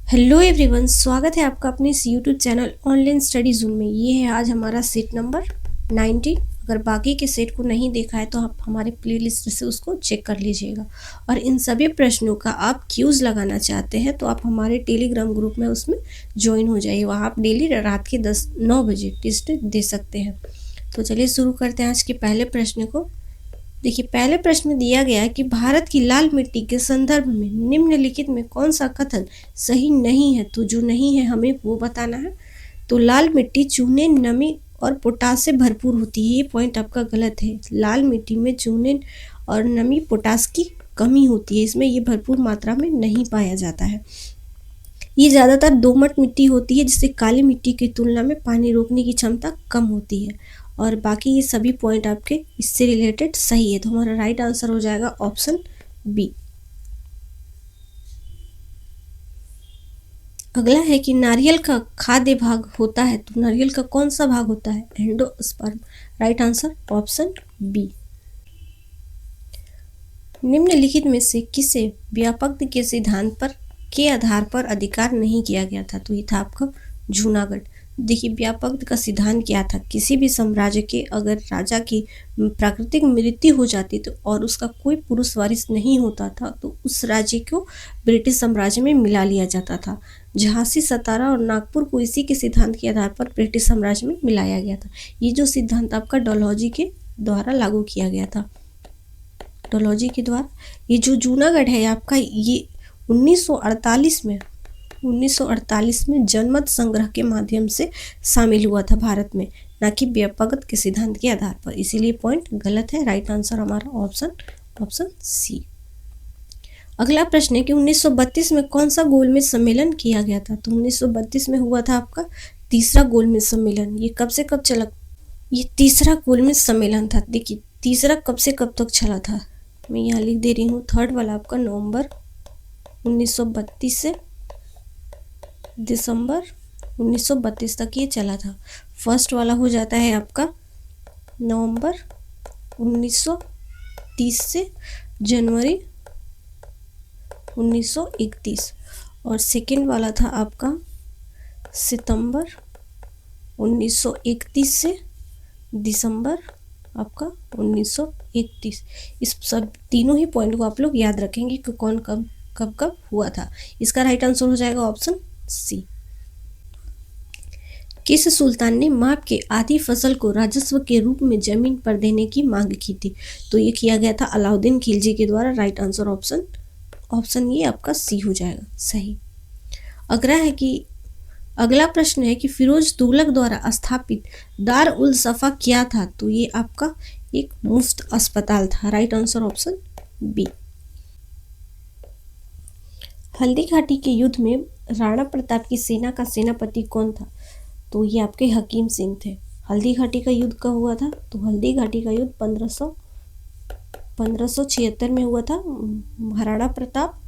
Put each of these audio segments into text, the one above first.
Hello everyone, स्वागत है आपका अपने इस YouTube channel online study zone में। ये है आज हमारा सेट नंबर 19। अगर बाकी के सेट को नहीं देखा है तो आप हमारे प्लेलिस्ट से उसको चेक कर लीजिएगा। और इन सभी प्रश्नों का आप क्यूज लगाना चाहते हैं तो आप हमारे टेलीग्राम ग्रुप में उसमें ज्वाइन हो जाइए। वहाँ आप डेली रात के 9 बजे टेस्ट दे सकते हैं। तो चलिए शुरू करते हैं आज के पहले प्रश्न को। देखिए, पहले प्रश्न में दिया गया है कि भारत की लाल मिट्टी के संदर्भ में निम्नलिखित में कौन सा कथन सही नहीं है। तो जो नहीं है हमें वो बताना है। तो लाल मिट्टी चूने, नमी और पोटास से भरपूर होती है। ये पॉइंट आपका गलत है। लाल मिट्टी में चूने और नमी, पोटास की कमी होती है। इसमें ये भरपूर मात्रा में नहीं पाया जाता है। ये ज़्यादातर दोमट मिट्टी होती है जिससे काली मिट्टी की तुलना में पानी रोकने की क्षमता कम होती है। और बाकी ये सभी पॉइंट आपके इससे रिलेटेड सही है। तो हमारा राइट आंसर हो जाएगा ऑप्शन बी। अगला है कि नारियल का खाद्य भाग होता है। तो नारियल का कौन सा भाग होता है? Endosperm. Right answer option B. निम्नलिखित में से किसे व्यापक के सिद्धांत पर के आधार पर अधिकार नहीं किया गया था? तो ये था आपका जूनागढ़। देखिए, व्यापक का सिद्धांत क्या था? किसी भी साम्राज्य के अगर राजा की प्राकृतिक मृत्यु हो जाती तो और उसका कोई पुरुष वारिस नहीं होता था तो उस राज्य को ब्रिटिश साम्राज्य में मिला लिया जाता था। झांसी, सतारा और नागपुर को इसी के सिद्धांत के आधार पर ब्रिटिश साम्राज्य में मिलाया गया था। ये जो सिद्धांत आपका डलहौजी के द्वारा लागू किया गया था। डलहौजी के द्वारा ये जो जूनागढ़ है आपका, ये 1948 में जनमत संग्रह के माध्यम से शामिल हुआ था भारत में, ना कि व्यापक के सिद्धांत के आधार पर। इसीलिए पॉइंट गलत है। राइट आंसर हमारा ऑप्शन सी। अगला प्रश्न है कि 1932 में कौन सा गोलमेज सम्मेलन किया गया था? तो 1932 में हुआ था आपका तीसरा गोलमेज सम्मेलन। ये कब से कब चला? ये तीसरा गोलमेज सम्मेलन था। देखिए, तीसरा कब से कब तक चला था? मैं यहाँ लिख दे रही हूँ। थर्ड वाला आपका नवंबर 1932 से दिसंबर 1932 तक ये चला था। फर्स्ट वाला हो जाता है आपका नवंबर 1930 से जनवरी 1931 और सेकेंड वाला था आपका सितंबर 1931 से दिसंबर आपका 1931। इस सब तीनों ही पॉइंट को आप लोग याद रखेंगे कि कौन कब हुआ था। इसका राइट आंसर हो जाएगा ऑप्शन सी। किस सुल्तान ने माप के आधी फसल को राजस्व के रूप में जमीन पर देने की मांग की थी? तो ये किया गया था अलाउद्दीन खिलजी के द्वारा। राइट आंसर ऑप्शन ये आपका सी हो जाएगा सही। अगला प्रश्न है कि फिरोज तुगलक द्वारा स्थापित दार उल सफा क्या था? तो ये आपका एक मुफ्त अस्पताल था। Right answer option B. Haldighati के युद्ध में राणा प्रताप की सेना का सेनापति कौन था? तो ये आपके हकीम सिंह थे। हल्दी घाटी का युद्ध कब हुआ था? तो हल्दी घाटी का युद्ध 1576 में हुआ था। महाराणा प्रताप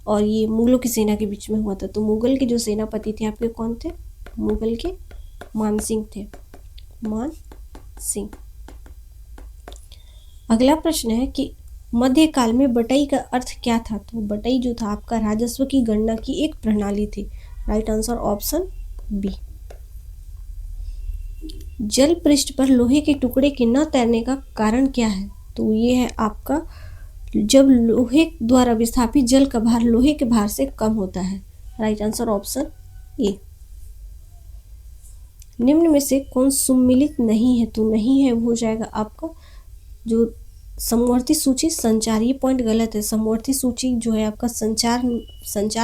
और ये मुगलों की सेना के बीच में हुआ था। तो मुगल के जो सेनापति थे आपके कौन थे? मुगल के मान सिंह थे। मान सिंह। अगला प्रश्न है कि मध्यकाल में बटाई का अर्थ क्या था? तो बटाई जो था आपका राजस्व की गणना की एक प्रणाली थी। Right answer option B. जल पृष्ठ पर लोहे के टुकड़े के न तैरने का कारण क्या है? तो ये है आपका जब लोहे द्वारा विस्थापित जल का भार लोहे के भार से कम होता है। राइट आंसर ऑप्शन ए। निम्न में से कौन सुम्मिलित नहीं है? तो नहीं है वो हो जाएगा आपका जो समवर्ती सूची संचार। ये पॉइंट गलत है। समवर्ती सूची जो है आपका संचार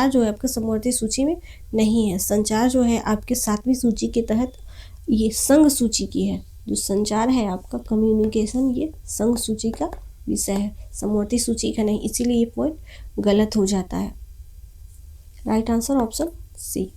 जो है आपका समवर्ती सूची में नहीं है। संचार जो है आपके 7वीं सूची के तहत ये संघ सूची की है। जो संचार है आपका कम्युनिकेशन, ये संघ सूची का विषय है, समवर्ती सूची का नहीं। इसीलिए ये पॉइंट गलत हो जाता है। Right answer option C.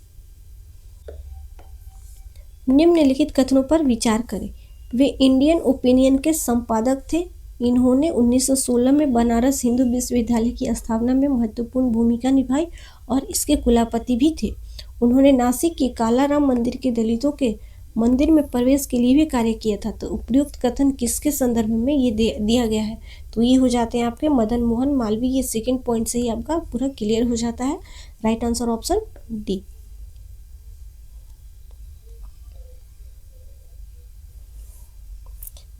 निम्नलिखित कथनों पर विचार करें। वे इंडियन ओपिनियन के संपादक थे। इन्होंने 1916 में बनारस हिंदू विश्वविद्यालय की स्थापना में महत्वपूर्ण भूमिका निभाई और इसके कुलपति भी थे। उन्होंने नासिक के कालाराम मंदिर के दलितों के मंदिर में प्रवेश के लिए भी कार्य किया था। तो उपयुक्त कथन किसके संदर्भ में ये दिया गया है? तो ये हो जाते हैं आपके मदन मोहन मालवीय। ये सेकंड पॉइंट से ही आपका पूरा क्लियर हो जाता है। Right answer option D.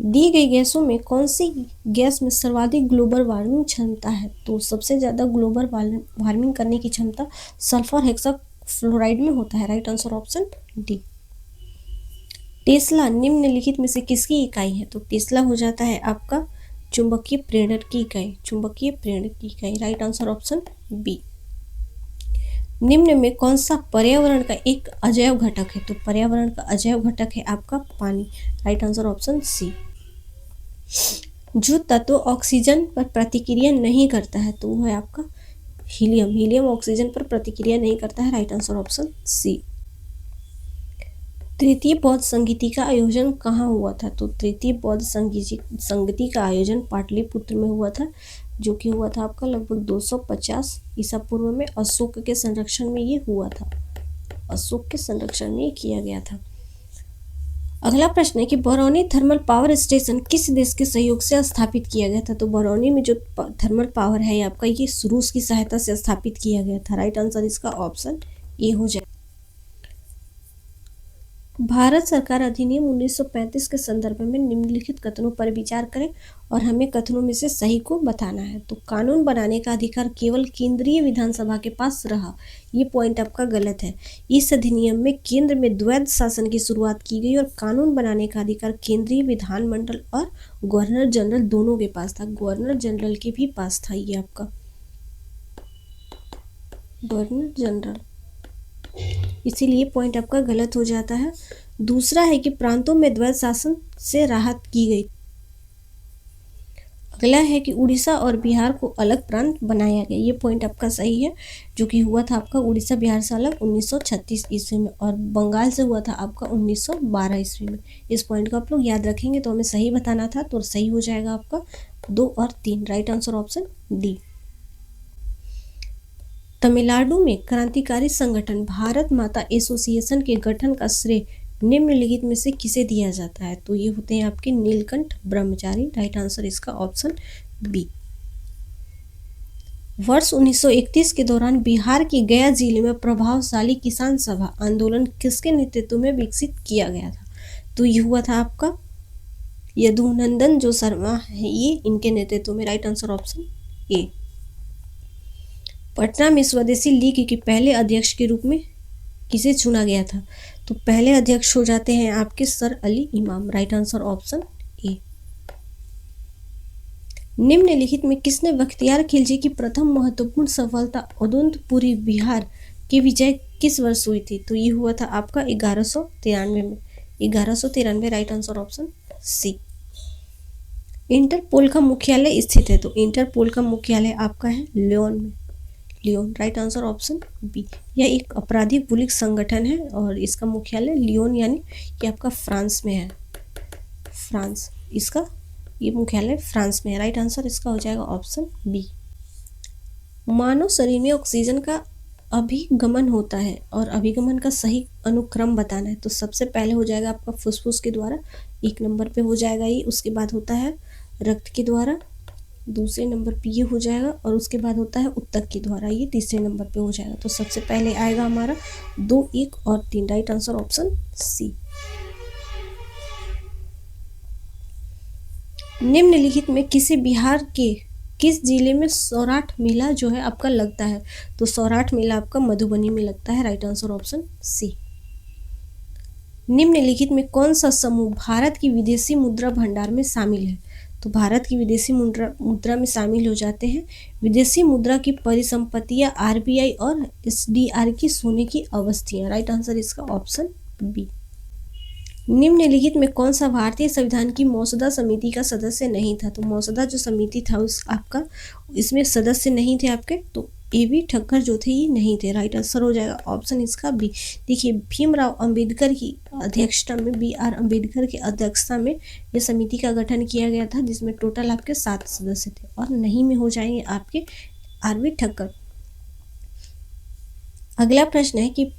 दी गई गैसों में कौन सी गैस में सर्वाधिक ग्लोबल वार्मिंग क्षमता है? तो सबसे ज़्यादा ग्लोबल वार्मिंग करने की क्षमता सल्फर हेक्साफ्लोराइड में होता है। Right answer option D. Tesla निम्नलिखित में से किसकी इकाई है? तो टेस्ला हो जाता है आपका चुंबकीय प्रेरण की इकाई, चुंबकीय प्रेरण की इकाई। Right answer option B. निम्न में कौन सा पर्यावरण का एक अजैव घटक है? तो पर्यावरण का अजैव घटक है आपका पानी। Right answer option C. जो तत्व ऑक्सीजन पर प्रतिक्रिया नहीं करता है तो वो है आपका हीलियम। हीलियम ऑक्सीजन पर प्रतिक्रिया नहीं करता है। Right answer option C. तृतीय बौद्ध संगीति का आयोजन कहाँ हुआ था? तो तृतीय बौद्ध संगीति का आयोजन पाटलिपुत्र में हुआ था, जो कि हुआ था आपका लगभग 250 ईसा पूर्व में। अशोक के संरक्षण में ये हुआ था, अशोक के संरक्षण में ये किया गया था। अगला प्रश्न है कि बरौनी थर्मल पावर स्टेशन किस देश के सहयोग से स्थापित किया गया था? तो बरौनी में जो थर्मल पावर है आपका, ये रूस की सहायता से स्थापित किया गया था। राइट आंसर इसका ऑप्शन ए हो जाए। भारत सरकार अधिनियम 1935 के संदर्भ में निम्नलिखित कथनों पर विचार करें और हमें कथनों में से सही को बताना है। तो कानून बनाने का अधिकार केवल केंद्रीय विधानसभा के पास रहा, ये पॉइंट आपका गलत है। इस अधिनियम में केंद्र में द्वैध शासन की शुरुआत की गई और कानून बनाने का अधिकार केंद्रीय विधानमंडल और गवर्नर जनरल दोनों के पास था। गवर्नर जनरल के भी पास था ये आपका, गवर्नर जनरल, इसीलिए पॉइंट आपका गलत हो जाता है। दूसरा है कि प्रांतों में द्वैध शासन से राहत की गई। अगला है कि उड़ीसा और बिहार को अलग प्रांत बनाया गया, ये पॉइंट आपका सही है, जो कि हुआ था आपका उड़ीसा बिहार से अलग 1936 ईस्वी में और बंगाल से हुआ था आपका 1912 ईस्वी में। इस पॉइंट को आप लोग याद रखेंगे तो हमें सही बताना था, तो सही हो जाएगा आपका 2 और 3। Right answer option D. Tamil Nadu में क्रांतिकारी संगठन भारत माता एसोसिएशन के गठन का श्रेय निम्नलिखित में से किसे दिया जाता है? तो ये होते हैं आपके नीलकंठ ब्रह्मचारी। राइट आंसर इसका ऑप्शन बी। वर्ष 1931 के दौरान बिहार के गया जिले में प्रभावशाली किसान सभा आंदोलन किसके नेतृत्व में विकसित किया गया था? तो ये हुआ था आपका यदुनंदन जो शर्मा है, ये इनके नेतृत्व में। राइट आंसर ऑप्शन ए। पटना में स्वदेशी लीग के पहले अध्यक्ष के रूप में किसे चुना गया था? तो पहले अध्यक्ष हो जाते हैं आपके सर अली इमाम। राइट आंसर ऑप्शन ए। निम्नलिखित में किसने बख्तियार खिलजी की प्रथम महत्वपूर्ण सफलता उदंतपुरी बिहार की विजय किस वर्ष हुई थी? तो ये हुआ था आपका 1193 में, 1193। Right answer option C. Interpol का मुख्यालय स्थित है? तो इंटरपोल का मुख्यालय आपका है लियोन में, Lyon. Right answer option B. यह एक आपराधिक पुलिस संगठन है और इसका मुख्यालय लियोन यानी कि आपका फ्रांस में है, फ्रांस, इसका ये मुख्यालय फ्रांस में है। राइट आंसर इसका हो जाएगा ऑप्शन बी। मानव शरीर में ऑक्सीजन का अभिगमन होता है और अभिगमन का सही अनुक्रम बताना है। तो सबसे पहले हो जाएगा आपका फुसफुस के द्वारा, 1 नंबर पे हो जाएगा ये। उसके बाद होता है रक्त के द्वारा, दूसरे नंबर पे ये हो जाएगा, और उसके बाद होता है उत्तक के द्वारा, ये तीसरे नंबर पे हो जाएगा। तो सबसे पहले आएगा हमारा 2, 1 और 3। Right answer option C. निम्नलिखित में किसी बिहार के किस जिले में सौराठ मेला जो है आपका लगता है? तो सौराठ मेला आपका मधुबनी में लगता है। Right answer option C. निम्नलिखित में कौन सा समूह भारत की विदेशी मुद्रा भंडार में शामिल है? तो भारत की विदेशी मुद्रा में शामिल हो जाते हैं विदेशी मुद्रा की परिसंपत्तियां, आरबीआई और एसडीआर की सोने की अवस्थियां। राइट आंसर इसका ऑप्शन बी। निम्नलिखित में कौन सा भारतीय संविधान की मसौदा समिति का सदस्य नहीं था? तो मसौदा जो समिति था उस आपका, इसमें सदस्य नहीं थे आपके, तो ए बी ठक्कर जो थे ये नहीं थे। राइट आंसर हो जाएगा ऑप्शन इसका बी। देखिए भीमराव अंबेडकर की अध्यक्षता में, BR अम्बेडकर की अध्यक्षता में ये समिति का गठन किया गया था, जिसमें टोटल आपके 7 सदस्य थे, और नहीं में हो जाएंगे आपके RB ठक्कर। अगला प्रश्न है कि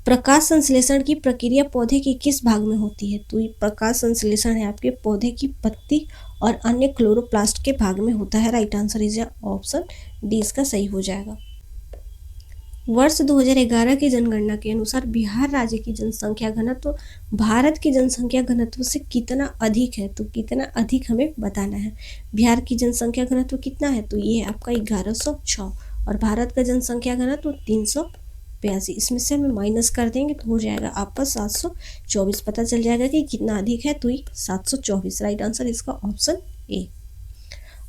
प्रकाश संश्लेषण की प्रक्रिया पौधे के किस भाग में होती है? तो ये प्रकाश संश्लेषण है आपके पौधे की पत्ती और अन्य क्लोरोप्लास्ट के भाग में होता है। Right answer is option D इसका सही हो जाएगा। वर्ष 2011 की जनगणना के अनुसार बिहार राज्य की जनसंख्या घनत्व भारत की जनसंख्या घनत्व से कितना अधिक है, तो कितना अधिक हमें बताना है। बिहार की जनसंख्या घनत्व कितना है, तो ये है आपका 1106 और भारत का जनसंख्या घनत्व 382। इसमें से हमें माइनस कर देंगे तो हो जाएगा आपका 724। पता चल जाएगा कि कितना अधिक है, तो ये 724। राइट आंसर इसका ऑप्शन ए।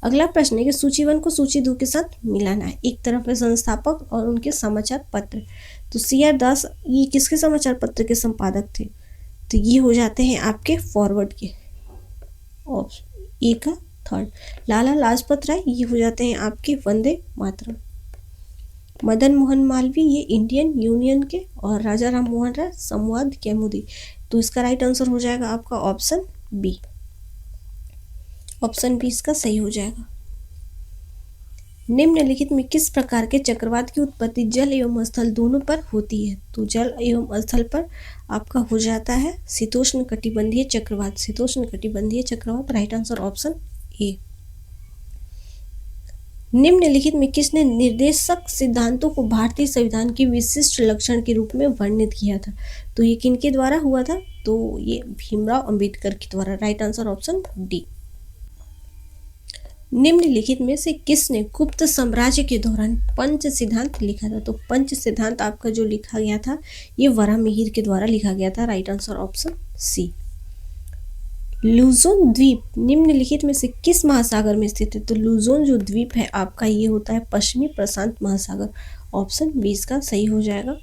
अगला प्रश्न है कि सूची 1 को सूची 2 के साथ मिलाना है। एक तरफ है संस्थापक और उनके समाचार पत्र। तो CR दास ये किसके समाचार पत्र के संपादक थे, तो ये हो जाते हैं आपके फॉरवर्ड के, ऑप्शन ए का थर्ड। लाला लाजपत राय ये हो जाते हैं आपके वंदे मातरम। मदन मोहन मालवीय ये इंडियन यूनियन के, और राजा राम मोहन राय संवाद कैमुदी। तो इसका राइट आंसर हो जाएगा आपका ऑप्शन बी। ऑप्शन बी इसका सही हो जाएगा। निम्नलिखित में किस प्रकार के चक्रवात की उत्पत्ति जल एवं स्थल दोनों पर होती है, तो जल एवं स्थल पर आपका हो जाता है शीतोष्ण कटिबंधीय चक्रवात। शीतोष्ण कटिबंधीय चक्रवात राइट आंसर ऑप्शन ए। निम्नलिखित में किसने निर्देशक सिद्धांतों को भारतीय संविधान के विशिष्ट लक्षण के रूप में वर्णित किया था, तो ये किनके द्वारा हुआ था, तो ये भीमराव अंबेडकर के द्वारा। Right answer option D. निम्नलिखित में से किसने गुप्त साम्राज्य के दौरान पंच सिद्धांत लिखा था, तो पंच सिद्धांत आपका जो लिखा गया था ये वराहमिहिर के द्वारा लिखा गया था। Right answer option C. Luzon द्वीप निम्नलिखित में से किस महासागर में स्थित है, तो लुजोन जो द्वीप है आपका ये होता है पश्चिमी प्रशांत महासागर। ऑप्शन बी इसका सही हो जाएगा।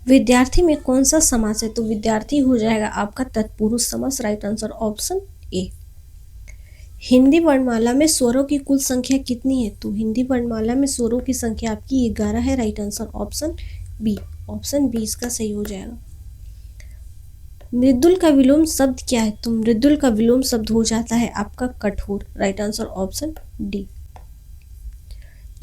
विद्यार्थी में कौन सा समास है, तो विद्यार्थी हो जाएगा आपका तत्पुरुष समास। राइट आंसर ऑप्शन ए। हिंदी वर्णमाला में स्वरों की कुल संख्या कितनी है, तो हिंदी वर्णमाला में स्वरों की संख्या आपकी 11 है। Right answer option B. Option B इसका सही हो जाएगा। मृदुल का विलोम शब्द क्या है, तो मृदुल का विलोम शब्द हो जाता है आपका कठोर। Right answer option D.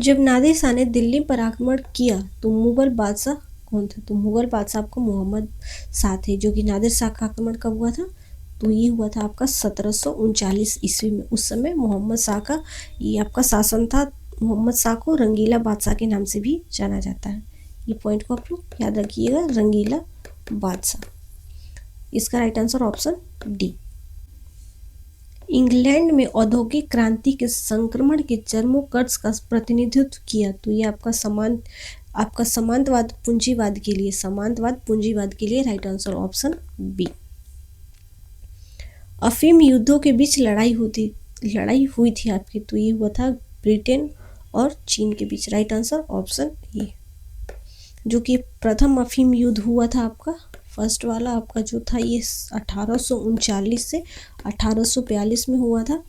जब नादिर शाह ने दिल्ली पर आक्रमण किया तो मुगल बादशाह कौन था, तो मुगल बादशाह आपको मोहम्मद शाह थे, जो कि नादिर शाह का आक्रमण कब हुआ था, तो ये हुआ था आपका 1739 ईस्वी में। उस समय मोहम्मद शाह का ये आपका शासन था। मोहम्मद शाह को रंगीला बादशाह के नाम से भी जाना जाता है। ये पॉइंट को आप लोग याद रखिएगा, रंगीला बादशाह। इसका right answer option D. England में औद्योगिक क्रांति के संक्रमण के चरमोत्कर्ष का प्रतिनिधित्व किया, तो ये आपका सामंतवाद पूंजीवाद के लिए राइट आंसर ऑप्शन बी। अफीम युद्धों के बीच लड़ाई हुई थी आपकी, तो ये हुआ था ब्रिटेन और चीन के बीच। Right answer option A. जो कि प्रथम अफीम युद्ध हुआ था आपका, फर्स्ट वाला आपका जो था ये 1839 से 1842 में हुआ था,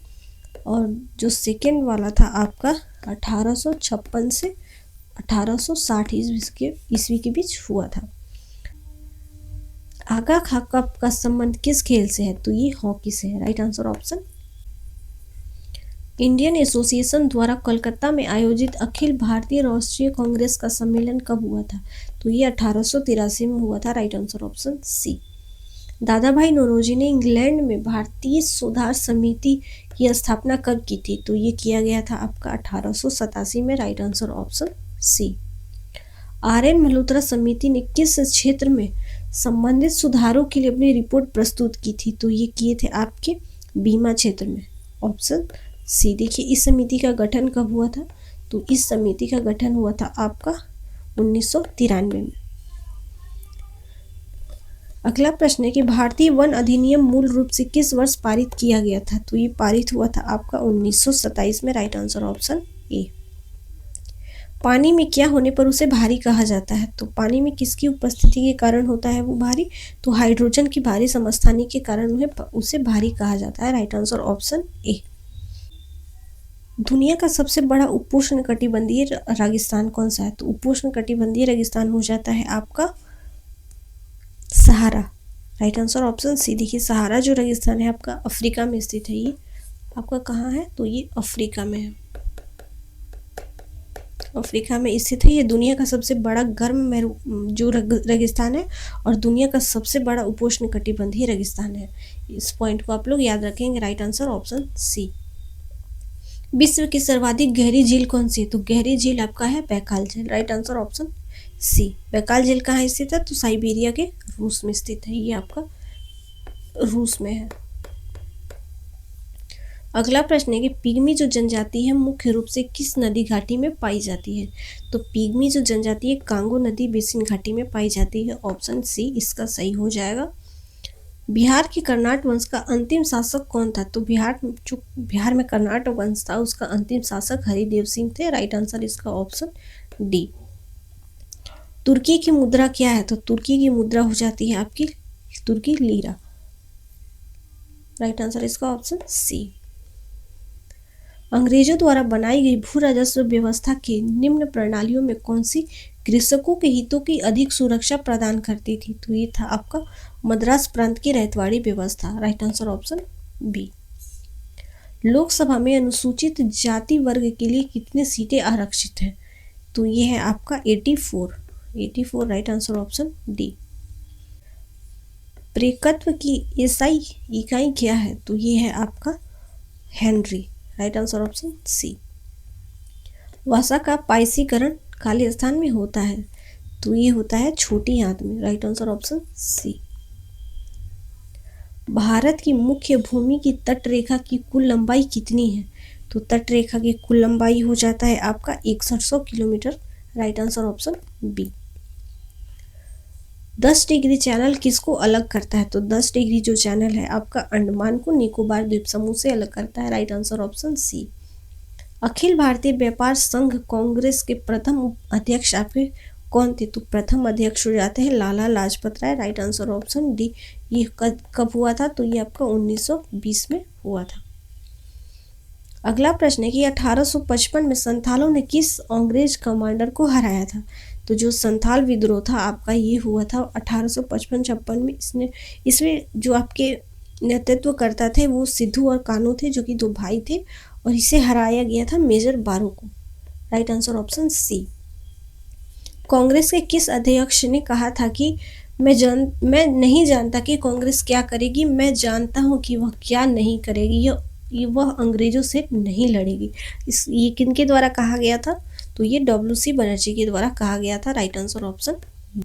और जो सेकेंड वाला था आपका 1856 से 1860 ईस्वी के बीच हुआ था। आगा खां कप का संबंध किस खेल से है, तो ये हॉकी से है। Right answer option. Indian association द्वारा कोलकाता में आयोजित अखिल भारतीय राष्ट्रीय कांग्रेस का सम्मेलन कब हुआ था, तो ये 1883 में हुआ था। Right answer option C. Dadabhai Naoroji ने इंग्लैंड में भारतीय सुधार समिति की स्थापना कब की थी, तो ये किया गया था आपका 1887 में। Right answer option C. RN Malhotra समिति ने किस क्षेत्र में संबंधित सुधारों के लिए अपनी रिपोर्ट प्रस्तुत की थी, तो ये किए थे आपके बीमा क्षेत्र में। Option C. देखिए इस समिति का गठन कब हुआ था, तो इस समिति का गठन हुआ था आपका 1993 में। अगला प्रश्न है कि भारतीय वन अधिनियम मूल रूप से किस वर्ष पारित किया गया था, तो ये पारित हुआ था आपका 1927 में। राइट आंसर ऑप्शन ए। पानी में क्या होने पर उसे भारी कहा जाता है, तो पानी में किसकी उपस्थिति के कारण होता है वो भारी, तो हाइड्रोजन की भारी समस्थानिक के कारण उसे भारी कहा जाता है। राइट आंसर ऑप्शन ए। दुनिया का सबसे बड़ा उपोष्ण कटिबंधीय रेगिस्तान कौन सा है, तो उपोष्ण कटिबंधीय रेगिस्तान हो जाता है आपका Sahara. Right answer option C. देखिए सहारा जो रेगिस्तान है आपका अफ्रीका में स्थित है। ये आपका कहाँ है, तो ये अफ्रीका में है, अफ्रीका में स्थित है। ये दुनिया का सबसे बड़ा गर्म जो रेगिस्तान है और दुनिया का सबसे बड़ा उपोष्ण कटिबंधीय रेगिस्तान है। इस पॉइंट को आप लोग याद रखेंगे। Right answer option C. विश्व की सर्वाधिक गहरी झील कौन सी है? तो गहरी झील आपका है बैकाल झील। Right answer option C. Baikal झील कहाँ स्थित है? तो साइबेरिया के रूस में स्थित है। ये आपका रूस में है। अगला प्रश्न है कि पिग्मी जो जनजाति है मुख्य रूप से किस नदी घाटी में पाई जाती है? तो पिग्मी जो जनजाति है कांगो नदी बेसिन घाटी में पाई जाती है। ऑप्शन सी इसका सही हो जाएगा। बिहार के कर्नाट वंश का अंतिम शासक कौन था? तो बिहार में कर्नाट वंश था उसका अंतिम शासक हरिदेव सिंह थे। राइट आंसर इसका ऑप्शन डी। तुर्की की मुद्रा क्या है? तो तुर्की की मुद्रा हो जाती है आपकी तुर्की लीरा। राइट आंसर इसका ऑप्शन सी। अंग्रेजों द्वारा बनाई गई भू राजस्व व्यवस्था के निम्न प्रणालियों में कौन सी कृषकों के हितों की अधिक सुरक्षा प्रदान करती थी? तो ये था आपका मद्रास प्रांत की रैयतवाड़ी व्यवस्था। Right answer option B. Lok Sabha में अनुसूचित जाति वर्ग के लिए कितनी सीटें आरक्षित हैं? तो ये है आपका 84। Right answer option D. प्रेकत्व की एसआई इकाई क्या है? तो ये है आपका Henry. Right answer option C. वसा का पाइसीकरण खालिस्तान में होता है तो ये होता है छोटी आंत में। Right answer option C. Bharat की मुख्य भूमि की तट रेखा की कुल लंबाई कितनी है? तो तट रेखा की कुल लंबाई हो जाता है आपका 6100 kilometre. Right answer option B. 10 degree channel किसको अलग करता है? तो 10 डिग्री जो चैनल है आपका अंडमान को निकोबार द्वीप समूह से अलग करता है। Right answer option C. अखिल भारतीय व्यापार संघ कांग्रेस के प्रथम अध्यक्ष आपके कौन थे? तो प्रथम अध्यक्ष हो जाते हैं Lala Lajpat Rai. Right answer option D. ये कब हुआ था? तो ये आपका 1920 में हुआ था। अगला प्रश्न है कि 1855 में संथालों ने किस अंग्रेज कमांडर को हराया था? तो जो संथाल विद्रोह था आपका ये हुआ था 1855-56 में। इसमें जो आपके नेतृत्व करता थे वो सिद्धू और कान्हू थे जो कि दो भाई थे और इसे हराया गया था मेजर बारो को। Right answer option C. Congress के किस अध्यक्ष ने कहा था कि मैं नहीं जानता कि कांग्रेस क्या करेगी, मैं जानता हूं कि वह क्या नहीं करेगी, वह अंग्रेजों से नहीं लड़ेगी। ये किनके द्वारा कहा गया था? तो ये WC बनर्जी के द्वारा कहा गया था। Right answer option.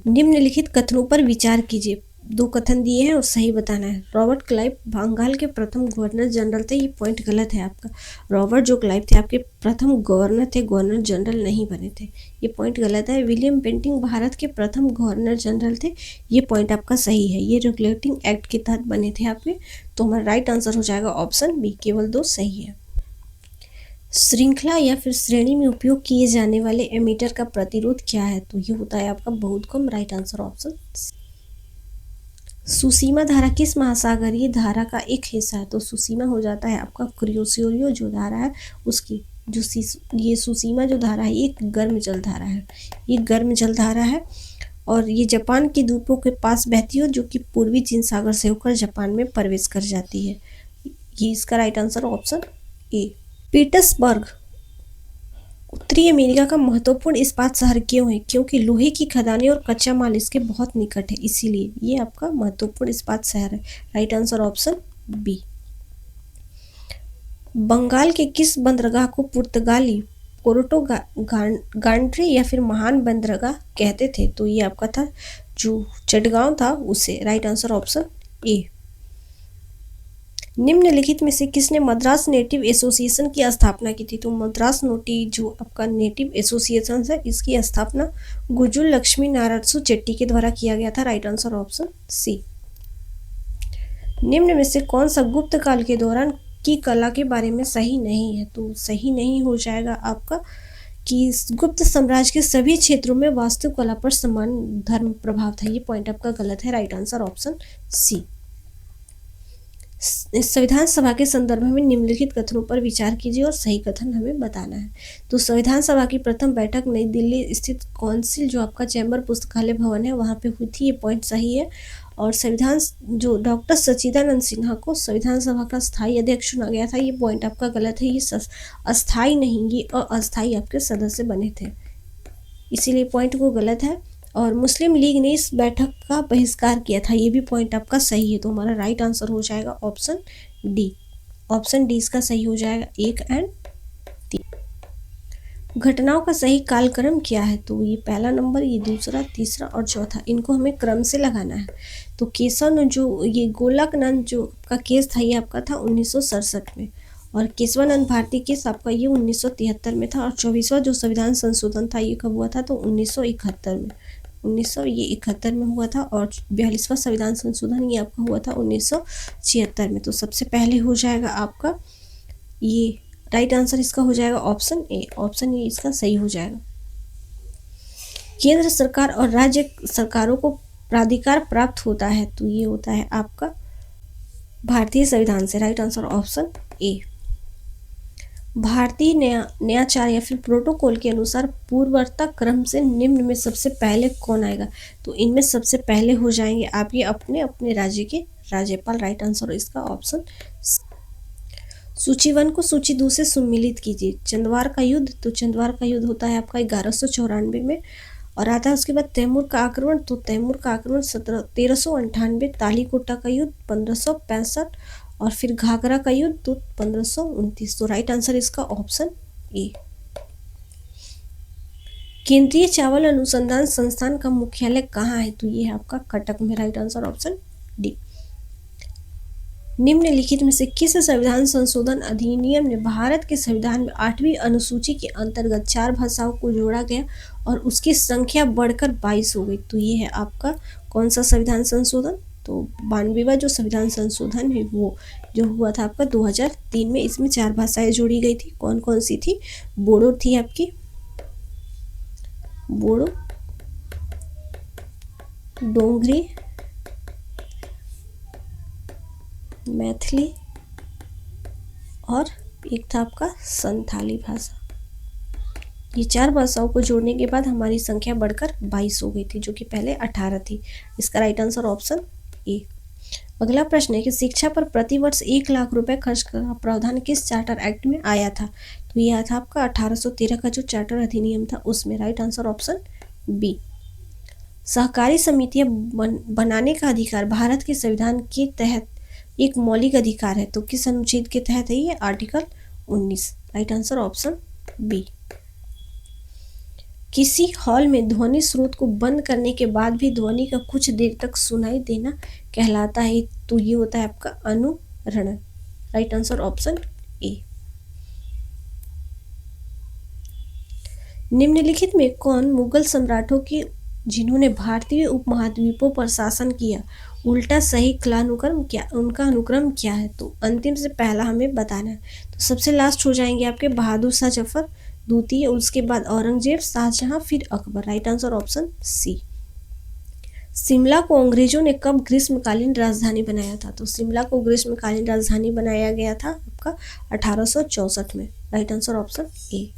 निम्नलिखित कथनों पर विचार कीजिए। 2 कथन दिए हैं और सही बताना है। रॉबर्ट क्लाइव बंगाल के प्रथम गवर्नर जनरल थे। ये पॉइंट गलत है आपका। रॉबर्ट जो क्लाइव थे आपके प्रथम गवर्नर थे, गवर्नर जनरल नहीं बने थे। ये पॉइंट गलत है। विलियम बेंटिंग भारत के प्रथम गवर्नर जनरल थे। ये पॉइंट आपका सही है। ये रेगुलेटिंग एक्ट के तहत बने थे आपके। तो हमारा राइट आंसर हो जाएगा ऑप्शन बी। केवल 2 सही है। श्रृंखला या फिर श्रेणी में उपयोग किए जाने वाले एमीटर का प्रतिरोध क्या है? तो ये होता है आपका बहुत कम। Right answer option. सुसीमा धारा किस महासागरीय धारा का एक हिस्सा है? तो सुसीमा हो जाता है आपका क्रियोसियो जो धारा है उसकी। ये सुसीमा जो धारा है ये गर्म जल धारा है। ये गर्म जल धारा है और ये जापान के द्वीपों के पास बहती है जो कि पूर्वी चीन सागर से होकर जापान में प्रवेश कर जाती है। ये इसका राइट आंसर ऑप्शन ए। पीटर्सबर्ग उत्तरी अमेरिका का महत्वपूर्ण इस्पात शहर क्यों है? क्योंकि लोहे की खदानें और कच्चा माल इसके बहुत निकट है, इसीलिए ये आपका महत्वपूर्ण इस्पात शहर है। Right answer option B. Bengal के किस बंदरगाह को पुर्तगाली पोर्टो गांड्रे या फिर महान बंदरगाह कहते थे? तो ये आपका था जो चटगांव था उसे। राइट आंसर ऑप्शन ए। निम्नलिखित में से किसने मद्रास नेटिव एसोसिएशन की स्थापना की थी? तो मद्रास जो आपका नेटिव एसोसिएशन है इसकी स्थापना गुजुल लक्ष्मी नारायण चेट्टी के द्वारा किया गया था। Right answer option C. निम्न में से कौन सा गुप्त काल के दौरान की कला के बारे में सही नहीं है? तो सही नहीं हो जाएगा आपका कि गुप्त साम्राज्य के सभी क्षेत्रों में वास्तुकला पर समान धर्म प्रभाव था। ये पॉइंट आपका गलत है। Right answer option C. संविधान सभा के संदर्भ में निम्नलिखित कथनों पर विचार कीजिए और सही कथन हमें बताना है। तो संविधान सभा की प्रथम बैठक नई दिल्ली स्थित काउंसिल जो आपका चैम्बर पुस्तकालय भवन है वहाँ पे हुई थी। ये पॉइंट सही है। और संविधान जो डॉक्टर सच्चिदानंद सिन्हा को संविधान सभा का स्थायी अध्यक्ष चुना गया था। ये पॉइंट आपका गलत है। ये अस्थायी नहीं, ये अस्थायी आपके सदस्य बने थे, इसीलिए पॉइंट वो गलत है। और मुस्लिम लीग ने इस बैठक का बहिष्कार किया था। ये भी पॉइंट आपका सही है। तो हमारा राइट आंसर हो जाएगा ऑप्शन डी। ऑप्शन डी इसका सही हो जाएगा 1 एंड घटनाओं का सही कालक्रम क्या है? तो ये पहला नंबर, ये दूसरा, तीसरा और चौथा, इनको हमें क्रम से लगाना है। तो केशव जो ये गोलकनंद जो का केस था, ये आपका था 1967 में, और केशवानंद भारती केस आपका ये 1973 में था, और 24वां जो संविधान संशोधन था ये कब हुआ था? तो 1971 में, 1971 में हुआ था, और 42वां संविधान संशोधन ये आपका हुआ था 1976 में। तो सबसे पहले हो जाएगा आपका ये राइट आंसर इसका हो जाएगा ऑप्शन ए, ऑप्शन ए इसका सही हो जाएगा। केंद्र सरकार और राज्य सरकारों को प्राधिकार प्राप्त होता है, तो ये होता है आपका भारतीय संविधान से, राइट आंसर ऑप्शन ए। भारतीय न्यायाचार या फिर प्रोटोकॉल के अनुसार पूर्वता क्रम से निम्न में सबसे पहले कौन आएगा? तो इनमें सबसे पहले हो जाएंगे आपके अपने अपने राज्य के राज्यपाल, राइट आंसर इसका ऑप्शन। सूची 1 को सूची 2 से सम्मिलित कीजिए। चंदवार का युद्ध, तो चंदवार का युद्ध होता है आपका 1194 में, और आता है उसके बाद तैमूर का आक्रमण, तो तैमूर का आक्रमण 1398, तालीकोटा का युद्ध 1565, और फिर घाघरा का युद्ध तो 1529। तो राइट आंसर इसका ऑप्शन ए। केंद्रीय चावल अनुसंधान संस्थान का मुख्यालय कहाँ है? तो ये है आपका कटक में, राइट आंसर ऑप्शन डी। निम्नलिखित में से किस संविधान संशोधन अधिनियम ने भारत के संविधान में 8वीं अनुसूची के अंतर्गत 4 भाषाओं को जोड़ा गया और उसकी संख्या बढ़कर 22 हो गई? तो ये है आपका कौन सा संविधान संशोधन? तो 92वां जो संविधान संशोधन है वो जो हुआ था आपका 2003 में। इसमें 4 भाषाएं जोड़ी गई थी। कौन कौन सी थी? बोडो थी आपकी, बोडो, डोंगरी, मैथिली, और एक था आपका संथाली भाषा। ये 4 भाषाओं को जोड़ने के बाद हमारी संख्या बढ़कर 22 हो गई थी, जो कि पहले 18 थी। इसका राइट आंसर ऑप्शन ए। अगला प्रश्न है कि शिक्षा पर प्रतिवर्ष 1 लाख रुपए खर्च का प्रावधान किस चार्टर एक्ट में आया था? तो यह था आपका 1813 का जो चार्टर अधिनियम था उसमें, राइट आंसर ऑप्शन बी। सहकारी समितियां बनाने का अधिकार भारत के संविधान के तहत एक मौलिक अधिकार है, तो किस अनुच्छेद के तहत है ये? Article 19, right answer option B. किसी हॉल में ध्वनि स्रोत को बंद करने के बाद भी ध्वनि का कुछ देर तक सुनाई देना कहलाता है, तो ये होता है आपका अनुरणन, राइट आंसर ऑप्शन ए। निम्नलिखित में कौन मुगल सम्राटों की जिन्होंने भारतीय उपमहाद्वीपों पर शासन किया उल्टा सही कालानुक्रम क्या, उनका अनुक्रम क्या है? तो अंतिम से पहला हमें बताना है। तो सबसे लास्ट हो जाएंगे आपके बहादुर शाह जफर, द्वितीय, उसके बाद औरंगजेब, शाहजहां, फिर Akbar, right answer option C. Shimla को अंग्रेजों ने कब ग्रीष्मकालीन राजधानी बनाया था? तो शिमला को ग्रीष्मकालीन राजधानी बनाया गया था आपका 1864 में, right answer option A.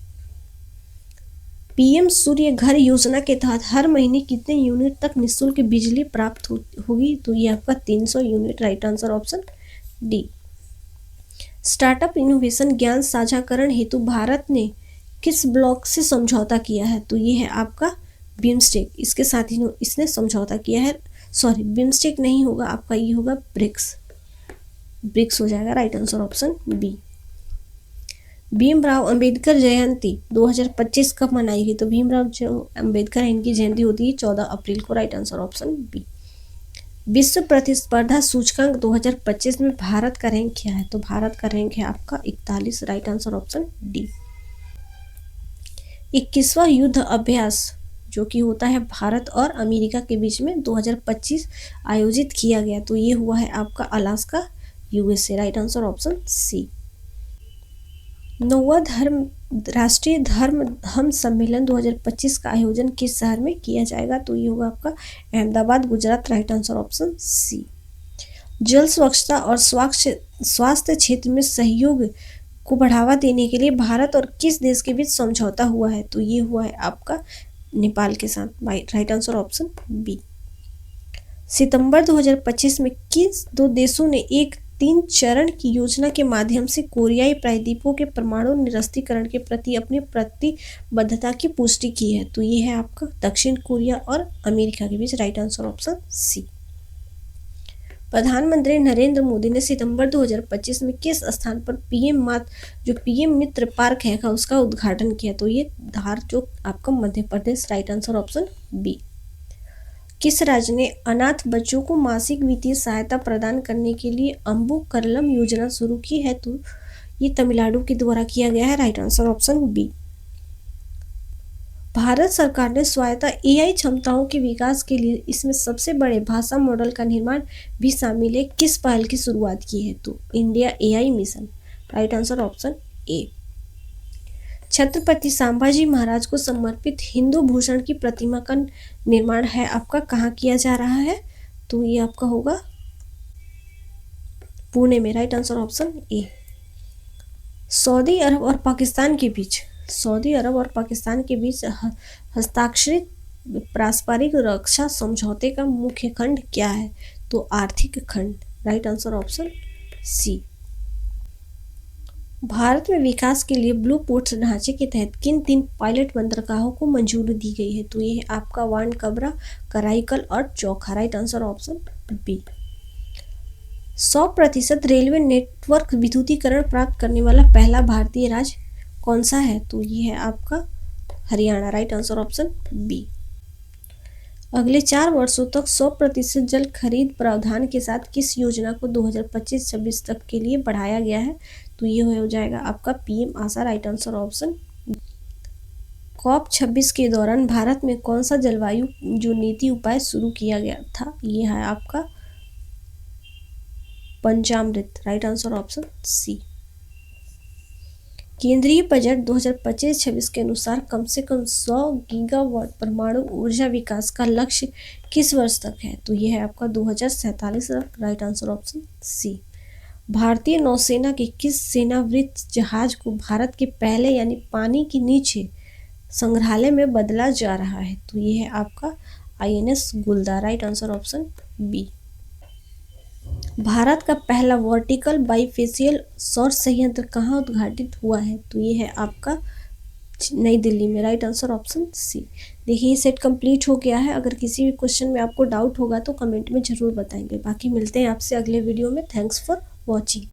PM Surya Ghar Yojana के तहत हर महीने कितने यूनिट तक निःशुल्क बिजली प्राप्त होगी? तो ये आपका 300 unit, right answer option D. Startup innovation ज्ञान साझाकरण हेतु भारत ने किस ब्लॉक से समझौता किया है? तो ये है आपका बिम्स्टेक, इसके साथ ही इसने समझौता किया है। सॉरी, बिम्स्टेक नहीं होगा आपका, ये होगा ब्रिक्स, ब्रिक्स हो जाएगा, right answer option B. Bhimrao Ambedkar Jayanti 2025 कब मनाई गई? तो भीमराव जो अंबेडकर है इनकी जयंती होती है 14 अप्रैल को, राइट आंसर ऑप्शन बी। विश्व प्रतिस्पर्धा सूचकांक 2025 में भारत का रैंक क्या है? तो भारत का रैंक है आपका 41, राइट आंसर ऑप्शन डी। 21वां युद्ध अभ्यास जो कि होता है भारत और अमेरिका के बीच में 2025 आयोजित किया गया, तो ये हुआ है आपका Alaska, USA, right answer option C. 9वां राष्ट्रीय धर्म सम्मेलन 2025 का आयोजन किस शहर में किया जाएगा? तो ये होगा आपका Ahmedabad, Gujarat, right answer option C. जल स्वच्छता और स्वास्थ्य क्षेत्र में सहयोग को बढ़ावा देने के लिए भारत और किस देश के बीच समझौता हुआ है? तो ये हुआ है आपका नेपाल के साथ, राइट आंसर ऑप्शन बी। सितंबर 2025 में किस 2 देशों ने एक 3 चरण की योजना के माध्यम से कोरियाई प्रायद्वीपों के परमाणु निरस्त्रीकरण के प्रति अपनी प्रतिबद्धता की पुष्टि की है? तो ये है आपका दक्षिण कोरिया और अमेरिका के बीच, राइट आंसर ऑप्शन सी। प्रधानमंत्री नरेंद्र मोदी ने सितंबर 2025 में किस स्थान पर पीएम मित्र पार्क है का उसका उद्घाटन किया? तो ये धार जो आपका Madhya Pradesh, right answer option B. किस राज्य ने अनाथ बच्चों को मासिक वित्तीय सहायता प्रदान करने के लिए अम्बु करलम योजना शुरू की है? तो ये तमिलनाडु के द्वारा किया गया है, right answer option B. Bharat सरकार ने स्वायत्त एआई क्षमताओं के विकास के लिए इसमें सबसे बड़े भाषा मॉडल का निर्माण भी शामिल है, किस पहल की शुरुआत की है? तो India AI mission, right answer option A. Chhatrapati Sambhaji Maharaj को समर्पित हिंदू भूषण की प्रतिमा का निर्माण है आपका कहाँ किया जा रहा है? तो ये आपका होगा पुणे में, राइट आंसर ऑप्शन ए। सऊदी अरब और पाकिस्तान के बीच हस्ताक्षरित पारस्परिक रक्षा समझौते का मुख्य खंड क्या है? तो आर्थिक खंड, right answer option C. Bharat में विकास के लिए ब्लू पोर्ट्स ढांचे के तहत किन 3 पायलट बंदरगाहों को मंजूरी दी गई है? तो ये है आपका वानकबरा, कराईकल और चोखा, right answer option B. 100% railway network विद्युतीकरण प्राप्त करने वाला पहला भारतीय राज्य कौन सा है? तो ये है आपका Haryana, right answer option B. अगले 4 वर्षों तक 100% जल खरीद प्रावधान के साथ किस योजना को 2025-26 तक के लिए बढ़ाया गया है? तो ये हो जाएगा आपका पीएम आशा, राइट आंसर ऑप्शन। COP26 के दौरान भारत में कौन सा जलवायु जो नीति उपाय शुरू किया गया था? ये है आपका पंचामृत, राइट आंसर ऑप्शन सी। केंद्रीय बजट 2025-26 के अनुसार कम से कम 100 गीगावाट परमाणु ऊर्जा विकास का लक्ष्य किस वर्ष तक है? तो यह है आपका 2047 तक, राइट आंसर ऑप्शन सी। भारतीय नौसेना के किस सेनावृत्त जहाज को भारत के पहले यानी पानी के नीचे संग्रहालय में बदला जा रहा है? तो ये है आपका INS Guldar, right answer option B. Bharat का पहला वर्टिकल बाइफेसियल सौर संयंत्र कहाँ उद्घाटित हुआ है? तो ये है आपका नई दिल्ली में, राइट आंसर ऑप्शन सी। देखिए सेट कंप्लीट हो गया है। अगर किसी भी क्वेश्चन में आपको डाउट होगा तो कमेंट में ज़रूर बताएंगे। बाकी मिलते हैं आपसे अगले वीडियो में। Thanks for watching.